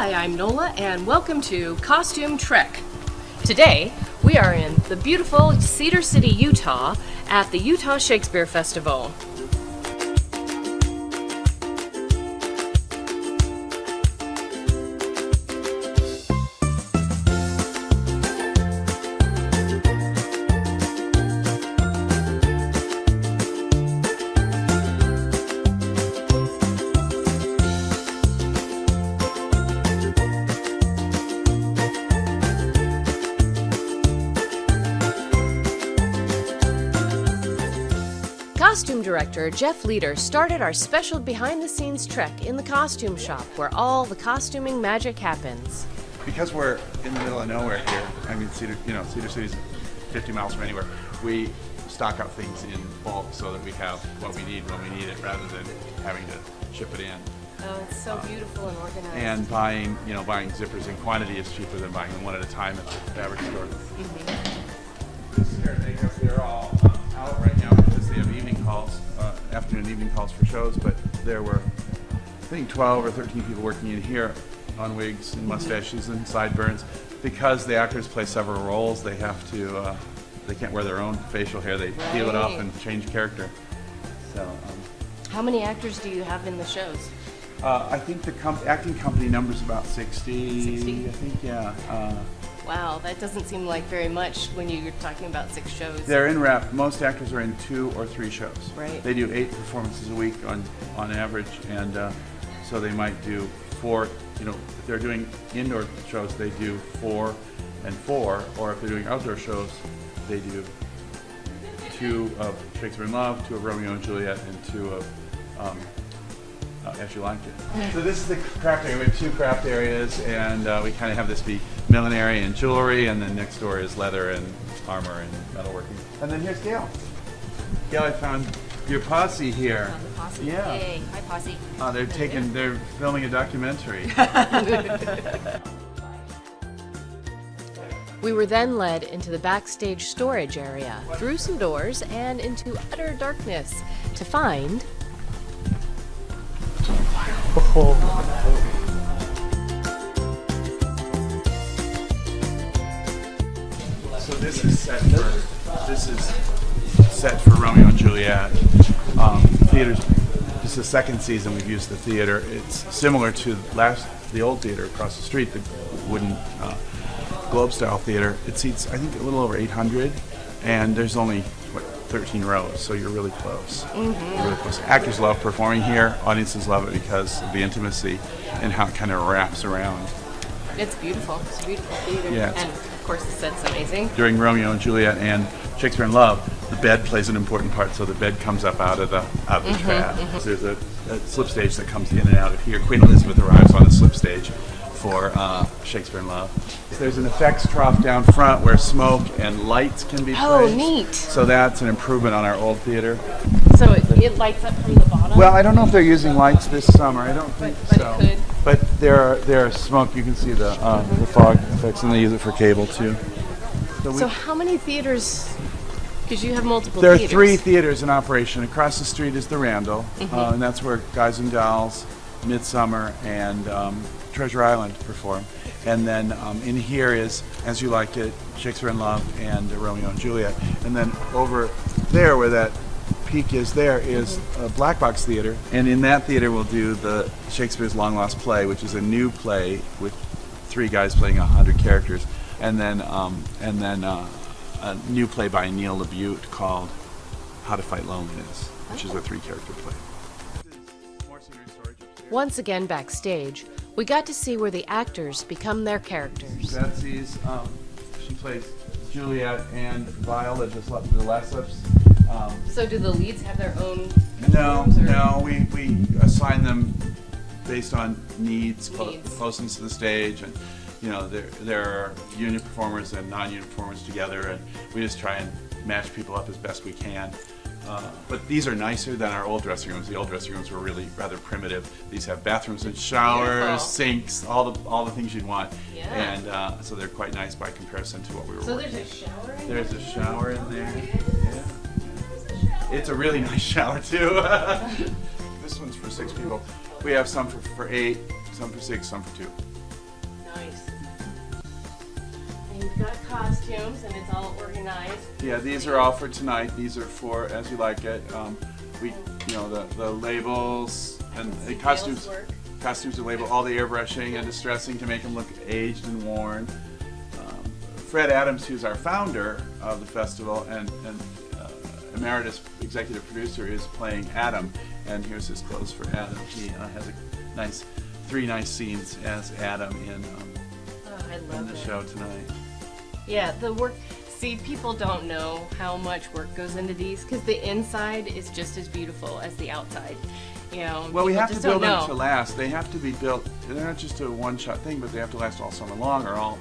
Hi, I'm Nola, and welcome to Costume Trek. Today, we are in the beautiful Cedar City, Utah, at the Utah Shakespeare Festival. Costume director Jeff Leader started our special behind-the-scenes trek in the costume shop where all the costuming magic happens. Because we're in the middle of nowhere here, I mean Cedar City's 50 miles from anywhere, we stock up things in bulk so that we have what we need when we need it rather than having to ship it in. Oh, it's so beautiful and organized. And buying zippers in quantity is cheaper than buying them one at a time at the fabric store. They're all out right now because they have evening calls, afternoon evening calls for shows, but there were, I think, 12 or 13 people working in here on wigs and mustaches and sideburns. Because the actors play several roles, they have to, they can't wear their own facial hair, they peel it off and change character. So, how many actors do you have in the shows? I think the acting company number's about 60. 60? I think, yeah. Wow, that doesn't seem like very much when you're talking about 6 shows. They're in rep. Most actors are in 2 or 3 shows. Right. They do 8 performances a week on average, and so they might do 4. If they're doing indoor shows, they do 4 and 4, or if they're doing outdoor shows, they do 2 of Shakespeare in Love, 2 of Romeo and Juliet, and 2 of As You Liked It. So this is the craft area. We have 2 craft areas, and we kind of have this be millinery and jewelry, and then next door is leather and armor and metalworking. And then here's Gail. Gail, I found your posse here. Found the posse. Yeah. Hey, hi posse. They're filming a documentary. We were then led into the backstage storage area, through some doors, and into utter darkness to find... So this is set for Romeo and Juliet. Theaters. This is the second season we've used the theater. It's similar to the old theater across the street, the wooden globe-style theater. It seats, I think, a little over 800, and there's only 13 rows, so you're really close. You're really close. Actors love performing here. Audiences love it because of the intimacy and how it kind of wraps around. It's beautiful. It's a beautiful theater. Yeah. And of course the set's amazing. During Romeo and Juliet and Shakespeare in Love, the bed plays an important part, so the bed comes up out of the trap. There's a slip stage that comes in and out of here. Queen Elizabeth arrives on a slip stage for Shakespeare in Love. There's an effects trough down front where smoke and lights can be placed. Oh, neat. So that's an improvement on our old theater. So it lights up from the bottom? Well, I don't know if they're using lights this summer. I don't think but so. it could. But there are smoke. You can see the fog effects, and they use it for cable too. So how many theaters? Because you have multiple There are theaters. 3 theaters in operation. Across the street is the Randall, and that's where Guys and Dolls, Midsummer, and Treasure Island perform. And then in here is As You Liked It, Shakespeare in Love, and Romeo and Juliet. And then over there, where that peak is, there is a black box theater, and in that theater we'll do the Shakespeare's Long Lost Play, which is a new play with 3 guys playing 100 characters, and then a new play by Neil LaBute called How to Fight Loneliness, which is a 3-character play. Once again backstage, we got to see where the actors become their characters. Betsy's, she plays Juliet and Viola, just left the Lesseps. So do the leads have their own No, rooms, or- no, we assign them based on needs, closeness to the stage, and there are union performers and non-union performers together, and we just try and match people up as best we can. But these are nicer than our old dressing rooms. The old dressing rooms were really rather primitive. These have bathrooms and showers, Beautiful. Sinks, all the things you'd want. Yeah. And so they're quite nice by comparison to what we were So working. there's a shower in There's there? a shower in there. Yeah. It's a really nice shower too. This one's for 6 people. We have some for 8, some for 6, some for 2. Nice. And you've got costumes, and it's all organized. Yeah, these are all for tonight. These are for As You Like It. The labels and the costumes. Work. Costumes to label all the airbrushing and distressing to make them look aged and worn. Fred Adams, who's our founder of the festival and emeritus executive producer, is playing Adam, and here's his clothes for Adam. He has three nice scenes as Adam in the show tonight. Yeah, the work. See, people don't know how much work goes into these because the inside is just as beautiful as the outside. Well, we have to build them to last. They have to be built. They're not just a one-shot thing, but they have to last all summer long or all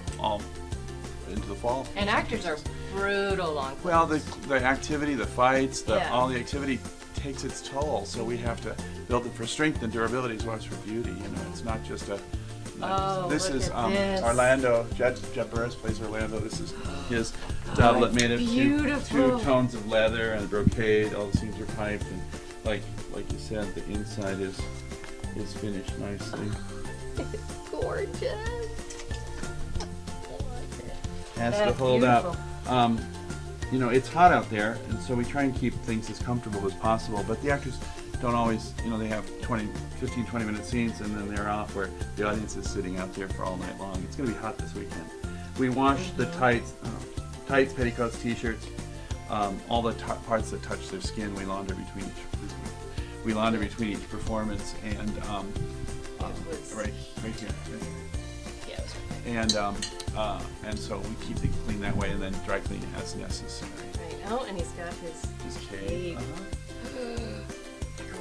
into the fall. And actors are brutal on clothes. Well, the activity, the fights, Yeah. all the activity takes its toll. So we have to build it for strength and durability as well as for beauty. It's not just a. This look is at this. Orlando. Jeb Burris plays Orlando. This is his doublet made of two tones of leather and brocade. All the seams are piped, and like you said, the inside is finished nicely. It's gorgeous. Has to hold up. It's hot out there, and so we try and keep things as comfortable as possible. But the actors don't always, they have 15, 20-minute scenes, and then they're off where the audience is sitting out there for all night long. It's going to be hot this weekend. We wash the tights, petticoats, t-shirts, all the parts that touch their skin. We launder between each performance, and right here. And so we keep things clean that way, and then dry clean as necessary. Right. Oh, and he's got his cape.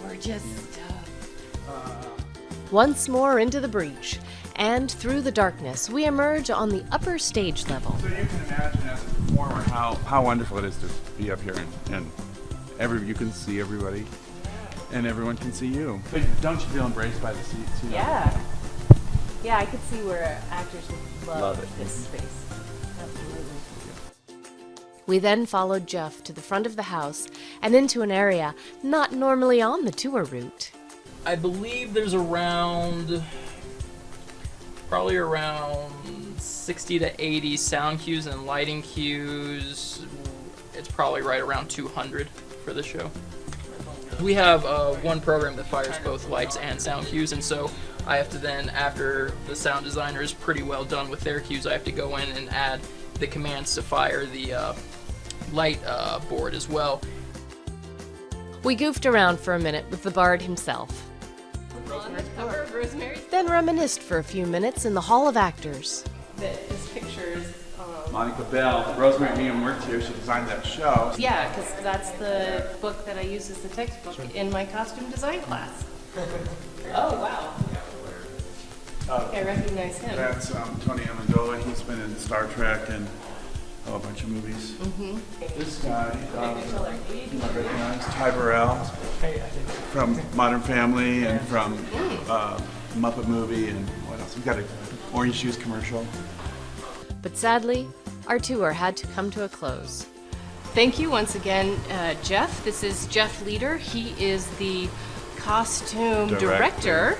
Gorgeous stuff. Once more into the breach, and through the darkness, we emerge on the upper stage level. So you can imagine as a performer how wonderful it is to be up here, and you can see everybody, and everyone can see you. But don't you feel embraced by the seats? Yeah. Yeah, I could see where actors would love this space. Absolutely. We then followed Jeff to the front of the house and into an area not normally on the tour route. I believe there's probably around 60 to 80 sound cues and lighting cues. It's probably right around 200 for the show. We have one program that fires both lights and sound cues, and so I have to then, after the sound designer is pretty well done with their cues, I have to go in and add the commands to fire the light board as well. We goofed around for a minute with the bard himself. Then reminisced for a few minutes in the Hall of Actors. This picture is Monica Bell, Rosemary Meehan worked here. She designed that show. Yeah, because that's the book that I use as the textbook in my costume design class. Oh, wow. I recognize him. That's Tony Amendola. He's been in Star Trek and a bunch of movies. This guy, you might recognize, Ty Burrell from Modern Family and from Muppet Movie and what else? We've got an Orange Juice commercial. But sadly, our tour had to come to a close. Thank you once again, Jeff. This is Jeff Leader. He is the costume director.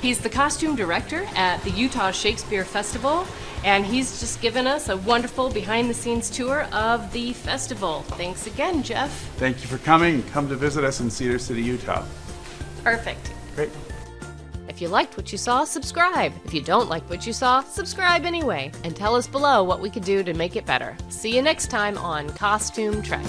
He's the costume director at the Utah Shakespeare Festival, and he's just given us a wonderful behind-the-scenes tour of the festival. Thanks again, Jeff. Thank you for coming. Come to visit us in Cedar City, Utah. Perfect. Great. If you liked what you saw, subscribe. If you don't like what you saw, subscribe anyway, and tell us below what we could do to make it better. See you next time on Costume Trek.